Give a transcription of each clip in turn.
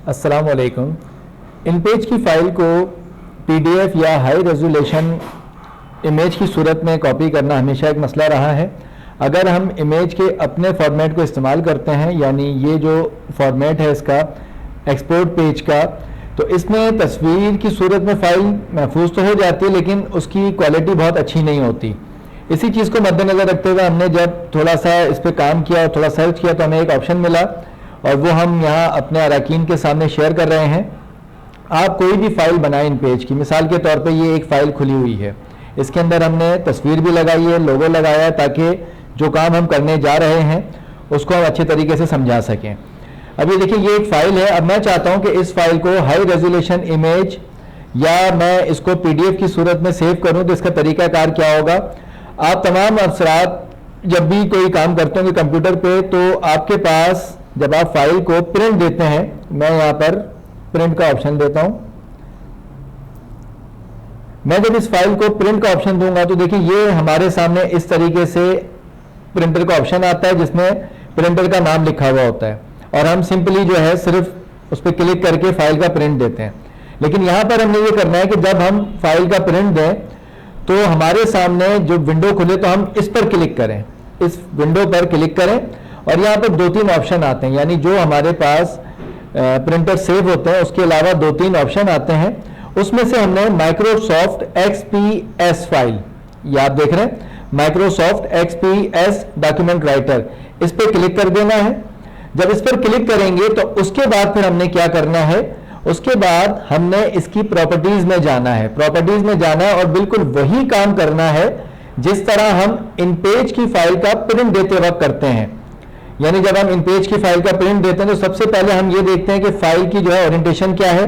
अस्सलामुअलैकुम। इन पेज की फ़ाइल को पीडीएफ या हाई रेजोल्यूशन इमेज की सूरत में कॉपी करना हमेशा एक मसला रहा है। अगर हम इमेज के अपने फॉर्मेट को इस्तेमाल करते हैं, यानी ये जो फॉर्मेट है इसका एक्सपोर्ट पेज का, तो इसमें तस्वीर की सूरत में फ़ाइल महफूज तो हो जाती है लेकिन उसकी क्वालिटी बहुत अच्छी नहीं होती। इसी चीज़ को मद्देनज़र रखते हुए हमने जब थोड़ा सा इस पर काम किया और थोड़ा सर्च किया तो हमें एक ऑप्शन मिला और वो हम यहाँ अपने अरकान के सामने शेयर कर रहे हैं। आप कोई भी फ़ाइल बनाएं इन पेज की, मिसाल के तौर पे ये एक फ़ाइल खुली हुई है, इसके अंदर हमने तस्वीर भी लगाई है, लोगो लगाया है, ताकि जो काम हम करने जा रहे हैं उसको हम अच्छे तरीके से समझा सकें। अब ये देखिए, ये एक फ़ाइल है। अब मैं चाहता हूँ कि इस फाइल को हाई रेजोल्यूशन इमेज या मैं इसको पीडीएफ की सूरत में सेव करूँ, तो इसका तरीक़ाकार क्या होगा। आप तमाम अफसरात जब भी कोई काम करते होंगे कंप्यूटर पे, तो आपके पास जब आप फाइल को प्रिंट देते हैं, मैं यहाँ पर प्रिंट का ऑप्शन देता हूँ। मैं जब इस फाइल को प्रिंट का ऑप्शन दूंगा तो देखिए ये हमारे सामने इस तरीके से प्रिंटर का ऑप्शन आता है जिसमें प्रिंटर का नाम लिखा हुआ होता है और हम सिंपली जो है सिर्फ उस पर क्लिक करके फाइल का प्रिंट देते हैं। लेकिन यहाँ पर हमने ये करना है कि जब हम फाइल का प्रिंट दें तो हमारे सामने जो विंडो खुले तो हम इस पर क्लिक करें, इस विंडो पर क्लिक करें और यहाँ पर 2-3 ऑप्शन आते हैं, यानी जो हमारे पास प्रिंटर सेव होते हैं उसके अलावा 2-3 ऑप्शन आते हैं। उसमें से हमने माइक्रोसॉफ्ट एक्सपीएस फाइल, ये आप देख रहे हैं माइक्रोसॉफ्ट एक्सपीएस डॉक्यूमेंट राइटर, इस पर क्लिक कर देना है। जब इस पर क्लिक करेंगे तो उसके बाद फिर हमने क्या करना है, उसके बाद हमने इसकी प्रॉपर्टीज में जाना है। प्रॉपर्टीज में जाना है और बिल्कुल वही काम करना है जिस तरह हम इन पेज की फाइल का प्रिंट देते वक्त करते हैं। यानी जब हम इन पेज की फाइल का प्रिंट देते हैं तो सबसे पहले हम ये देखते हैं कि फाइल की जो है ओरिएंटेशन क्या है,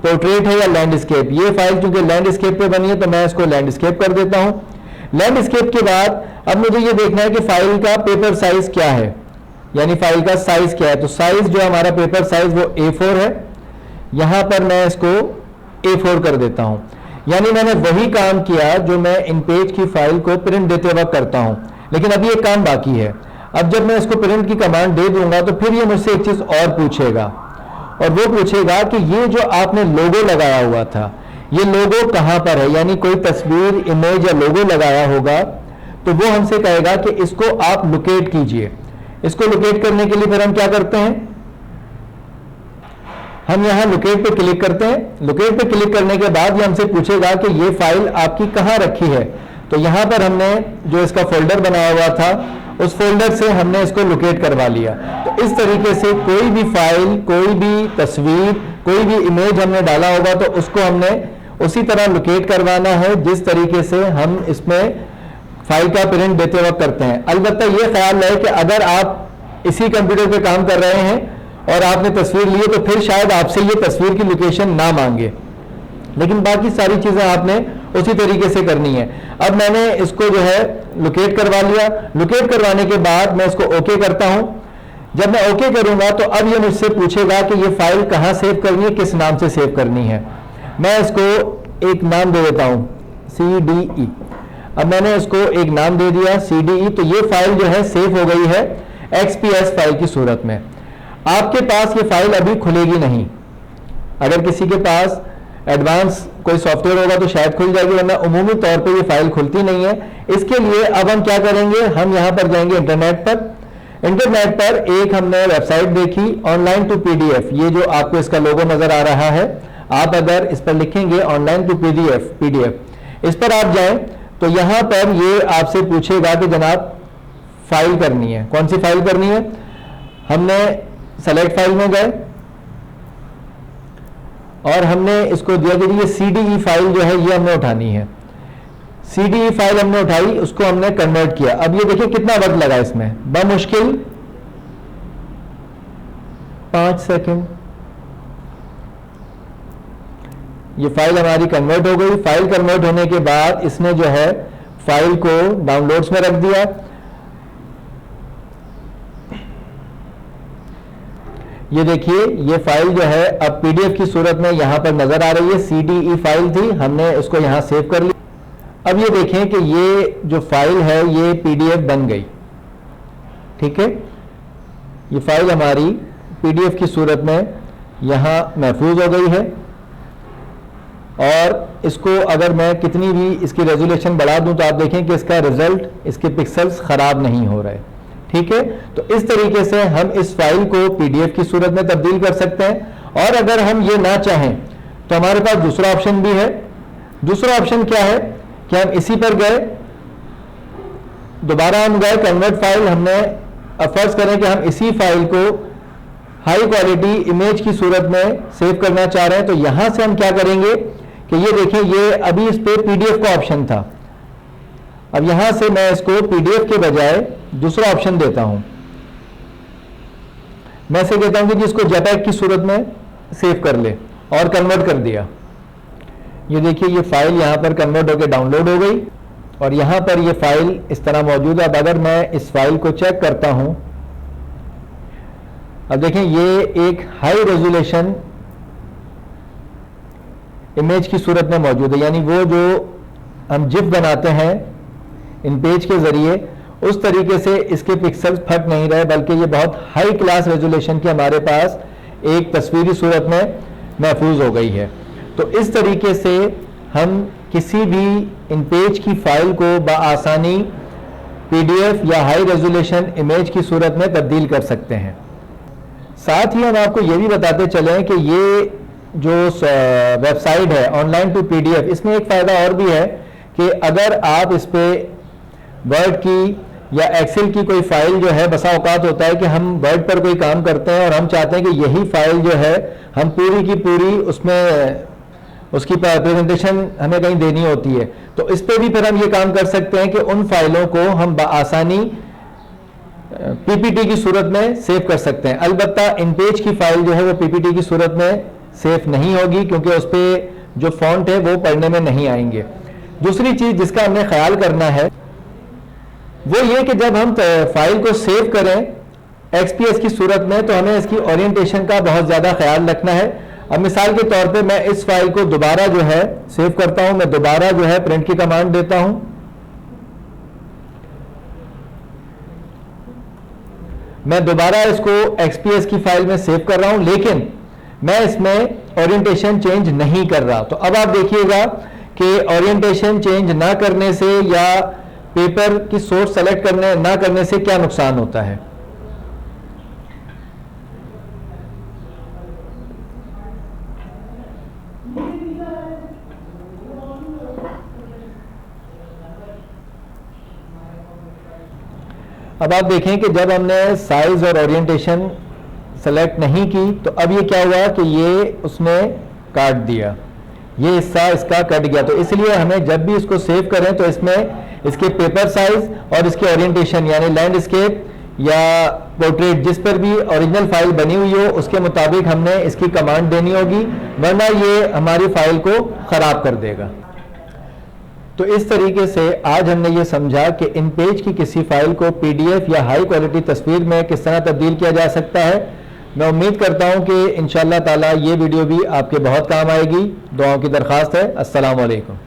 पोर्ट्रेट है या लैंडस्केप। ये फाइल क्योंकि लैंडस्केप पे बनी है तो मैं इसको लैंडस्केप कर देता हूं। लैंडस्केप के बाद अब मुझे ये देखना है कि फाइल का पेपर साइज क्या है, यानी फाइल का साइज क्या है। तो साइज जो हमारा पेपर साइज वो A4 है, यहां पर मैं इसको A4 कर देता हूं। यानी मैंने वही काम किया जो मैं इन पेज की फाइल को प्रिंट देते वक्त करता हूं, लेकिन अभी एक काम बाकी है। अब जब मैं इसको प्रिंट की कमांड दे दूंगा तो फिर ये मुझसे एक चीज और पूछेगा, और वो पूछेगा कि ये जो आपने लोगो लगाया हुआ था, ये लोगो कहां पर है, यानी कोई तस्वीर, इमेज या लोगो लगाया होगा तो वो हमसे कहेगा कि इसको आप लोकेट कीजिए। इसको लोकेट करने के लिए फिर हम क्या करते हैं, हम यहां लोकेट पे क्लिक करते हैं। लोकेट पे क्लिक करने के बाद ये हमसे पूछेगा कि ये फाइल आपकी कहां रखी है। तो यहां पर हमने जो इसका फोल्डर बनाया हुआ था उस फोल्डर से हमने इसको लोकेट करवा लिया। तो इस तरीके से कोई भी फाइल, कोई भी तस्वीर, कोई भी इमेज हमने डाला होगा तो उसको हमने उसी तरह लोकेट करवाना है जिस तरीके से हम इसमें फाइल का प्रिंट देते वक्त करते हैं। अलबत्ता ये ख्याल है कि अगर आप इसी कंप्यूटर पे काम कर रहे हैं और आपने तस्वीर ली तो फिर शायद आपसे ये तस्वीर की लोकेशन ना मांगे, लेकिन बाकी सारी चीज़ें आपने उसी तरीके से करनी है। अब मैंने इसको जो है लोकेट करवा लिया। लोकेट करवाने के बाद मैं इसको ओके करता हूं। जब मैं ओके करूंगा तो अब ये मुझसे पूछेगा कि ये फाइल कहां सेव करनी है, किस नाम से सेव करनी है। मैं इसको एक नाम दे देता हूं, CDE। अब मैंने इसको एक नाम दे दिया CDE, तो ये फाइल जो है सेव हो गई है XPS फाइल की सूरत में। आपके पास ये फाइल अभी खुलेगी नहीं। अगर किसी के पास एडवांस कोई सॉफ्टवेयर होगा तो शायद खुल जाएगी, वरना उमूमी तौर पे ये फाइल खुलती नहीं है। इसके लिए अब हम क्या करेंगे, हम यहाँ पर जाएंगे इंटरनेट पर। इंटरनेट पर एक हमने वेबसाइट देखी, ऑनलाइन टू PDF। ये जो आपको इसका लोगो नजर आ रहा है, आप अगर इस पर लिखेंगे ऑनलाइन टू PDF, इस पर आप जाएं तो यहाँ पर ये आपसे पूछेगा कि जनाब फाइल करनी है, कौन सी फाइल करनी है। हमने सेलेक्ट फाइल में गए और हमने इसको दिया कि ये CDE फाइल जो है ये हमने उठानी है। CDE फाइल हमने उठाई, उसको हमने कन्वर्ट किया। अब ये देखिए कितना वक्त लगा इसमें, बमुश्किल 5 सेकंड। ये फाइल हमारी कन्वर्ट हो गई। फाइल कन्वर्ट होने के बाद इसने जो है फाइल को डाउनलोड्स में रख दिया। ये देखिए ये फाइल जो है अब PDF की सूरत में यहां पर नजर आ रही है। CDE फाइल थी, हमने उसको यहां सेव कर लिया। अब ये देखें कि ये जो फाइल है ये PDF बन गई, ठीक है। ये फाइल हमारी PDF की सूरत में यहाँ महफूज हो गई है। और इसको अगर मैं कितनी भी इसकी रेजोल्यूशन बढ़ा दूं तो आप देखें कि इसका रिजल्ट, इसके पिक्सल्स ख़राब नहीं हो रहे। ठीक है, तो इस तरीके से हम इस फाइल को पीडीएफ की सूरत में तब्दील कर सकते हैं। और अगर हम ये ना चाहें तो हमारे पास दूसरा ऑप्शन भी है। दूसरा ऑप्शन क्या है कि हम इसी पर गए, दोबारा हम गए कन्वर्ट फाइल, हमने अब फर्ज करें कि हम इसी फाइल को हाई क्वालिटी इमेज की सूरत में सेव करना चाह रहे हैं, तो यहां से हम क्या करेंगे कि ये देखें, ये अभी इस पे पीडीएफ का ऑप्शन था। अब यहां से मैं इसको पीडीएफ के बजाय दूसरा ऑप्शन देता हूं। मैं इसे कहता हूं कि जिसको जेपीईजी की सूरत में सेव कर ले, और कन्वर्ट कर दिया। ये देखिए, ये फाइल यहां पर कन्वर्ट होकर डाउनलोड हो गई और यहां पर ये फाइल इस तरह मौजूद है। अब अगर मैं इस फाइल को चेक करता हूं, अब देखें ये एक हाई रेजोल्यूशन इमेज की सूरत में मौजूद है, यानी वो जो हम जिफ बनाते हैं इन पेज के जरिए, उस तरीके से इसके पिक्सल्स फट नहीं रहे, बल्कि ये बहुत हाई क्लास रेजोल्यूशन की हमारे पास एक तस्वीरी सूरत में महफूज हो गई है। तो इस तरीके से हम किसी भी इन पेज की फाइल को बआसानी पीडीएफ या हाई रेजोल्यूशन इमेज की सूरत में तब्दील कर सकते हैं। साथ ही हम आपको ये भी बताते चलें कि ये जो वेबसाइट है ऑनलाइन टू पीडीएफ, इसमें एक फ़ायदा और भी है कि अगर आप इस पे वर्ड की या एक्सेल की कोई फाइल जो है, बसा औकात होता है कि हम वर्ड पर कोई काम करते हैं और हम चाहते हैं कि यही फाइल जो है हम पूरी की पूरी उसमें उसकी प्रेजेंटेशन हमें कहीं देनी होती है, तो इस पे भी फिर हम ये काम कर सकते हैं कि उन फाइलों को हम बआसानी पीपीटी की सूरत में सेव कर सकते हैं। अलबत्ता इन पेज की फाइल जो है वो पीपीटी की सूरत में सेव नहीं होगी, क्योंकि उस पर जो फॉन्ट है वो पढ़ने में नहीं आएंगे। दूसरी चीज जिसका हमने ख्याल करना है वो ये कि जब हम फाइल को सेव करें एक्सपीएस की सूरत में, तो हमें इसकी ओरिएंटेशन का बहुत ज़्यादा ख्याल रखना है। अब मिसाल के तौर पे मैं इस फाइल को दोबारा जो है सेव करता हूं, मैं दोबारा जो है प्रिंट की कमांड देता हूं। मैं दोबारा इसको एक्सपीएस की फाइल में सेव कर रहा हूं, लेकिन मैं इसमें ओरिएंटेशन चेंज नहीं कर रहा। तो अब आप देखिएगा कि ओरिएंटेशन चेंज ना करने से या पेपर की सोर्स सेलेक्ट करने ना करने से क्या नुकसान होता है। अब आप देखें कि जब हमने साइज और ओरिएंटेशन सेलेक्ट नहीं की तो अब ये क्या हुआ कि ये उसने काट दिया, ये हिस्सा इसका कट गया। तो इसलिए हमें जब भी इसको सेव करें तो इसमें इसके पेपर साइज और इसके ओरिएंटेशन यानी लैंडस्केप या पोर्ट्रेट जिस पर भी ओरिजिनल फाइल बनी हुई हो उसके मुताबिक हमने इसकी कमांड देनी होगी, वरना ये हमारी फाइल को ख़राब कर देगा। तो इस तरीके से आज हमने ये समझा कि इन पेज की किसी फाइल को पीडीएफ या हाई क्वालिटी तस्वीर में किस तरह तब्दील किया जा सकता है। मैं उम्मीद करता हूँ कि इंशाअल्लाह ताला ये वीडियो भी आपके बहुत काम आएगी। दुआओं की दरख्वास्त है। अस्सलाम वालेकुम।